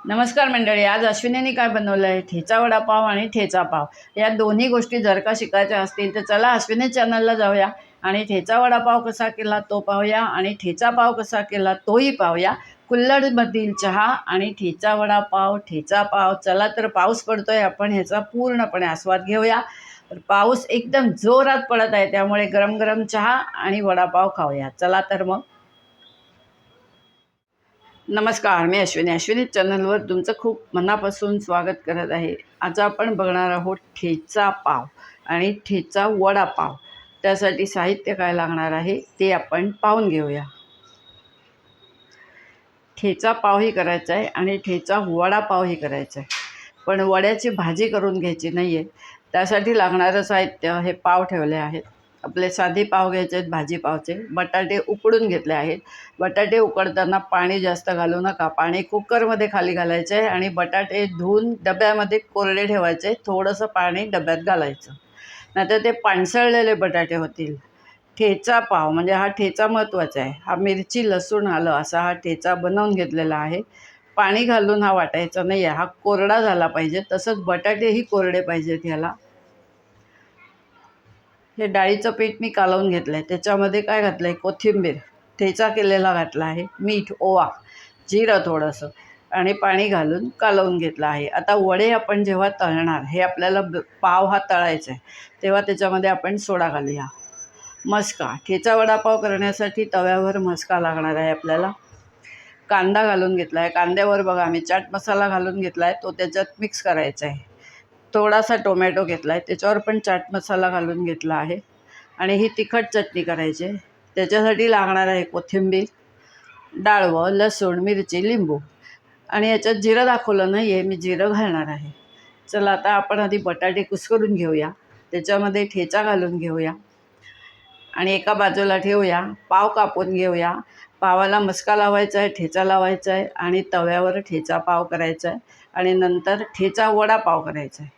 नमस्कार मंडळी, आज अश्विनीने काय बनवलं आहे? ठेचा वडापाव आणि ठेचा पाव या दोन्ही गोष्टी जर का शिकायच्या असतील तर चला अश्विनी चॅनलला जाऊया आणि ठेचा वडापाव कसा केला तो पाहूया आणि ठेचा पाव कसा केला तोही पाहूया. कुल्हडमधील चहा आणि ठेचा वडापाव, ठेचा पाव. चला तर पाऊस पडतोय, आपण ह्याचा पूर्णपणे आस्वाद घेऊया. तर पाऊस एकदम जोरात पडत आहे, त्यामुळे गरम गरम चहा आणि वडापाव खाऊया. चला तर मग. नमस्कार, मी अश्विनी चॅनलवर तुमचं खूप मनापासून स्वागत करत आहे. आज आपण बघणार आहोत ठेचा पाव आणि ठेचा वडापाव. त्यासाठी साहित्य काय लागणार आहे ते आपण पाहून घेऊया. ठेचा पावही करायचा आहे आणि ठेचा वडापावही करायचा आहे, पण वड्याची भाजी करून घ्यायची नाही आहे. त्यासाठी लागणारं साहित्य हे पाव ठेवले आहेत. आपले साधे पाव घ्यायचे आहेत, भाजी पावचे. बटाटे उकडून घेतले आहेत. बटाटे उकडताना पाणी जास्त घालू नका. पाणी कुकरमध्ये खाली घालायचे आहे आणि बटाटे धुवून डब्यामध्ये कोरडे ठेवायचे. थोडंसं पाणी डब्यात घालायचं, नाहीतर ते पाणसळलेले बटाटे होतील. ठेचा पाव म्हणजे हा ठेचा महत्त्वाचा आहे. हा मिरची लसूण आलं असा हा ठेचा बनवून घेतलेला आहे. पाणी घालून हा वाटायचा नाही आहे. हा कोरडा झाला पाहिजे. तसंच बटाटेही कोरडे पाहिजेत ह्याला. हे डाळीचं पीठ मी कालवून घेतलं आहे. त्याच्यामध्ये काय घातलं आहे? कोथिंबीर, ठेचा केलेला घातला आहे, मीठ, ओवा, जिरं थोडंसं आणि पाणी घालून कालवून घेतलं आहे. आता वडे आपण जेव्हा तळणार, हे आपल्याला पाव हा तळायचा आहे, तेव्हा त्याच्यामध्ये आपण सोडा घालूया. मस्का, ठेचा वडापाव करण्यासाठी तव्यावर मस्का लागणार आहे आपल्याला. कांदा घालून घेतला आहे. कांद्यावर बघा मी चाट मसाला घालून घेतला आहे, तो त्याच्यात मिक्स करायचा आहे. थोडासा टोमॅटो घेतला आहे, त्याच्यावर पण चाट मसाला घालून घेतला आहे. आणि ही तिखट चटणी करायची आहे. त्याच्यासाठी लागणार आहे कोथिंबीर, डाळवं, लसूण, मिरची, लिंबू. आणि याच्यात जिरं दाखवलं नाही आहे, मी जिरं घालणार आहे. चला आता आपण आधी बटाटे कुस्करून घेऊया. त्याच्यामध्ये ठेचा घालून घेऊया आणि एका बाजूला ठेवूया. पाव कापून घेऊया. पावाला मस्का लावायचा आहे, ठेचा लावायचा आहे आणि तव्यावर ठेचा पाव करायचा आहे आणि नंतर ठेचा वडापाव करायचा आहे.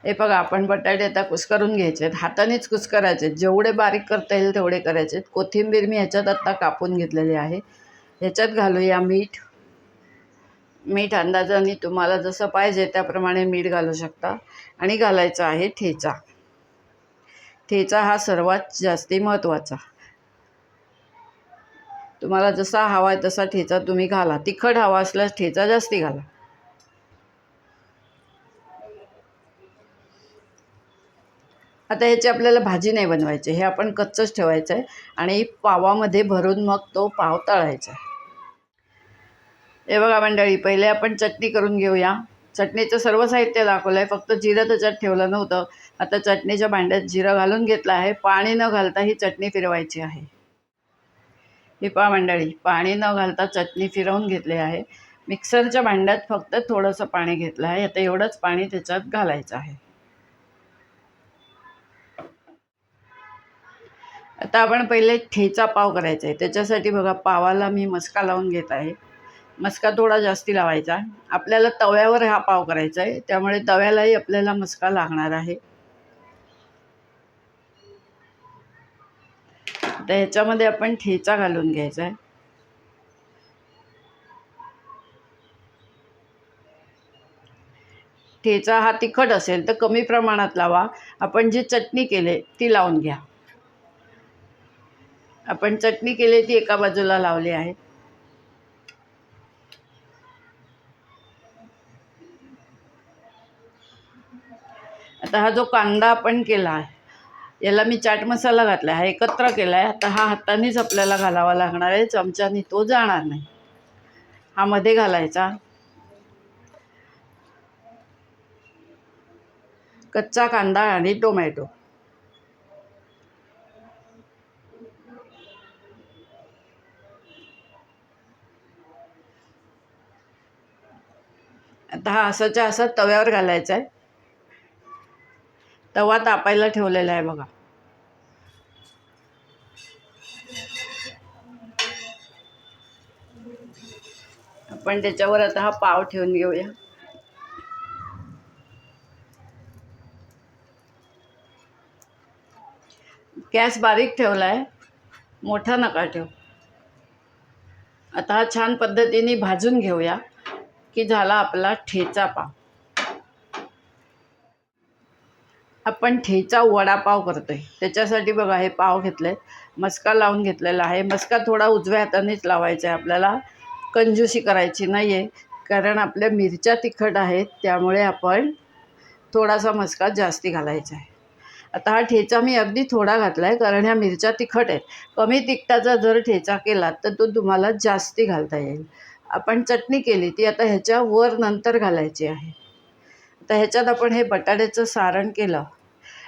हे बघा, आपण बटाटे आता कुस्करून घ्यायचे आहेत. हातानेच कुस्करायचे आहेत. जेवढे बारीक करता येईल तेवढे करायचे आहेत. कोथिंबीर मी ह्याच्यात आत्ता कापून घेतलेली आहे. ह्याच्यात घालूया मीठ. मीठ अंदाजाने तुम्हाला जसं पाहिजे त्याप्रमाणे मीठ घालू शकता. आणि घालायचा आहे ठेचा. ठेचा हा सर्वात जास्ती महत्त्वाचा. तुम्हाला जसा हवा आहे तसा ठेचा तुम्ही घाला. तिखट हवा असल्यास ठेचा जास्ती घाला. आता ह्याची आपल्याला भाजी नाही बनवायची, हे आपण कच्चंच ठेवायचं आहे आणि पावामध्ये भरून मग तो पाव तळायचा आहे. हे बघा मंडळी, पहिले आपण चटणी करून घेऊया. चटणीचं सर्व साहित्य दाखवलं आहे, फक्त जिरं त्याच्यात ठेवलं नव्हतं. आता चटणीच्या भांड्यात जिरं घालून घेतलं आहे. पाणी न घालता ही चटणी फिरवायची आहे. ही पहा मंडळी, पाणी न घालता चटणी फिरवून घेतली आहे. मिक्सरच्या भांड्यात फक्त थोडंसं पाणी घेतलं आहे. आता एवढंच पाणी त्याच्यात घालायचं आहे. आता आपण पहिले ठेचा पाव करायचा आहे. त्याच्यासाठी बघा, पावाला मी मस्का लावून घेत आहे. मस्का थोडा जास्ती लावायचा. आपल्याला तव्यावर हा पाव करायचा आहे, त्यामुळे तव्यालाही आपल्याला मस्का लागणार आहे. तर ह्याच्यामध्ये आपण ठेचा घालून घ्यायचा आहे. ठेचा हा तिखट असेल तर कमी प्रमाणात लावा. आपण जी चटणी केली ती लावून घ्या. आपण चटणी केली ती एका बाजूला लावली आहे. आता हा जो कांदा आपण केला आहे, याला मी चाट मसाला घातला आहे, एकत्र केला आहे. आता हा हातानेच आपल्याला घालावा लागणार आहे, चमच्याने तो जाणार नाही. हा मध्ये घालायचा. कच्चा कांदा आणि टोमॅटो. आता हा असाच्या असा तव्यावर घालायचा आहे. तवा तापायला ठेवलेला आहे बघा. आपण त्याच्यावर आता हा पाव ठेवून घेऊया. गॅस बारीक ठेवला आहे, मोठा नका ठेवू. आता हा छान पद्धतीने भाजून घेऊया की झाला आपला ठेचा पाव. आपण ठेचा वडापाव करतोय त्याच्यासाठी बघा हे पाव घेतले, मस्का लावून घेतलेला आहे. मस्का थोडा उजव्या हातानेच लावायचा आहे, आपल्याला कंजूसी करायची नाही आहे, कारण आपल्या मिरच्या तिखट आहेत त्यामुळे आपण थोडासा मस्का जास्ती घालायचा आहे. आता हा ठेचा मी अगदी थोडा घातला आहे, कारण ह्या मिरच्या तिखट आहेत. कमी तिखटाचा जर ठेचा केला तर तो तुम्हाला जास्ती घालता येईल. आपण चटणी केली ती आता ह्याच्या वर नंतर घालायची आहे. आता ह्याच्यात आपण हे बटाट्याचं सारण केलं.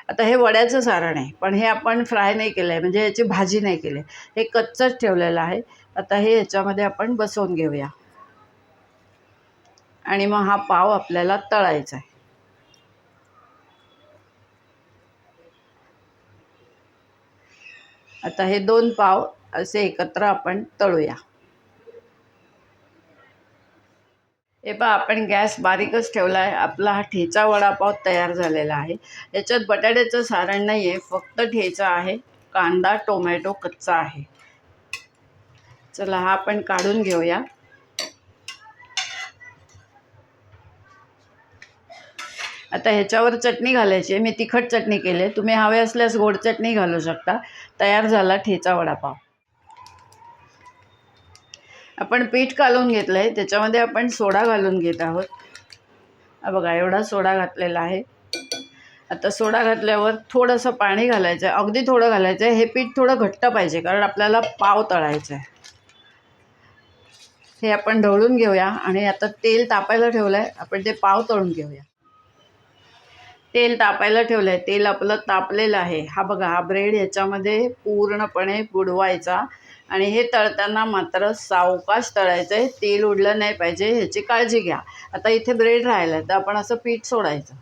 आता हे वड्याचं सारण आहे, पण हे आपण फ्राय नाही केलं आहे, म्हणजे ह्याची भाजी नाही केली, हे कच्चंच ठेवलेलं आहे. आता हे ह्याच्यामध्ये आपण बसवून घेऊया आणि मग हा पाव आपल्याला तळायचा आहे. आता हे 2 पाव असे एकत्र आपण तळूया. हे पहा आपण गॅस बारीकच ठेवला आहे. आपला हा ठेचा वडापाव तयार झालेला आहे. याच्यात बटाट्याचं सारण नाही आहे, फक्त ठेचा आहे. कांदा टोमॅटो कच्चा आहे. चला हा आपण काढून घेऊया. आता ह्याच्यावर चटणी घालायची आहे. मी तिखट चटणी केली आहे, तुम्ही हवे असल्यास गोड चटणी घालू शकता. तयार झाला ठेचा वडापाव. आपण पीठ कालवून घेतलं आहे, त्याच्यामध्ये आपण सोडा घालून घेत आहोत. बघा एवढा सोडा घातलेला आहे. आता सोडा घातल्यावर थोडंसं पाणी घालायचं आहे, अगदी थोडं घालायचं आहे. हे पीठ थोडं घट्ट पाहिजे, कारण आपल्याला पाव तळायचा आहे. हे आपण ढवळून घेऊया आणि आता तेल तापायला ठेवलं आहे, आपण ते पाव तळून घेऊया. तेल तापायला ठेवलं आहे, तेल आपलं तापलेलं आहे. हा बघा हा ब्रेड ह्याच्यामध्ये पूर्णपणे बुडवायचा आणि हे तळताना मात्र सावकाश तळायचं आहे, तेल उडलं नाही पाहिजे, ह्याची काळजी घ्या. आता इथे ब्रेड राहिला आहे तर आपण असं पीठ सोडायचं.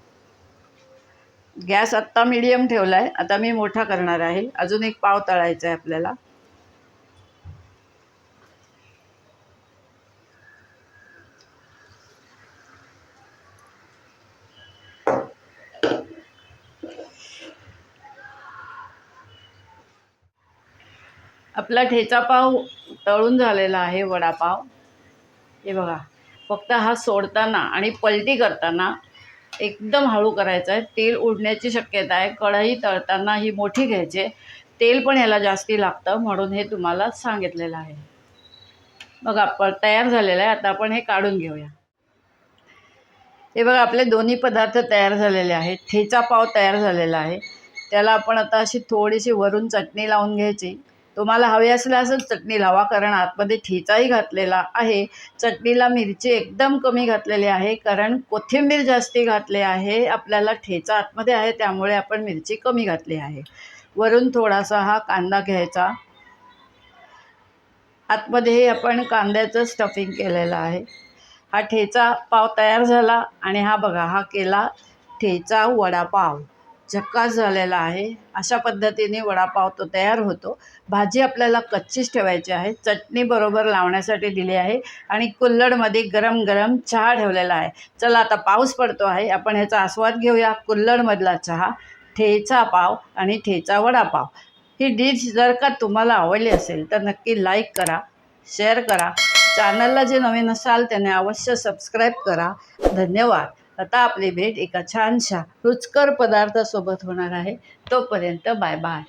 गॅस आत्ता मीडियम ठेवला आहे, आता मी मोठा करणार आहे. अजून एक पाव तळायचा आहे आपल्याला. आपला ठेचा पाव तळून झालेला आहे वडापाव. हे बघा फक्त हा सोडताना आणि पलटी करताना एकदम हळू करायचा आहे, तेल उडण्याची शक्यता आहे. कढई तळताना ही मोठी घ्यायची, तेल पण ह्याला जास्ती लागतं म्हणून हे तुम्हाला सांगितलेलं आहे. बघा तयार झालेलं आहे. आता आपण हे काढून घेऊया. हे बघा आपले दोन्ही पदार्थ तयार झालेले आहेत. ठेचा पाव तयार झालेला आहे, त्याला आपण आता अशी थोडीशी वरून चटणी लावून घ्यायची. तुम्हाला हवी असल्यासच चटणी लावा, कारण आतमध्ये ठेचाही घातलेला आहे. चटणीला मिरची एकदम कमी घातलेली आहे, कारण कोथिंबीर जास्ती घातली आहे. आपल्याला ठेचा आतमध्ये आहे त्यामुळे आपण मिरची कमी घातली आहे. वरून थोडासा हा कांदा घ्यायचा. आतमध्ये आपण कांद्याचं स्टफिंग केलेलं आहे. हा ठेचा पाव तयार झाला आणि हा बघा हा केला ठेचा वडापाव. झक्कास झालेला आहे. अशा पद्धतीने वडापाव तो तयार होतो. भाजी आपल्याला कच्चीच ठेवायची आहे. चटणी बरोबर लावण्यासाठी दिली आहे आणि कुल्हडमध्ये गरम गरम चहा ठेवलेला आहे. चला आता पाऊस पडतो आहे, आपण ह्याचा आस्वाद घेऊया. कुल्हडमधला चहा, ठेचा पाव आणि ठेचा वडापाव. ही डिश जर का तुम्हाला आवडली असेल तर नक्की लाईक करा, शेअर करा. चॅनलला जे नवीन असाल त्याने अवश्य सबस्क्राईब करा. धन्यवाद. आता आपली भेट एका छानशा रुचकर पदार्थासोबत होणार आहे. तोपर्यंत बाय बाय.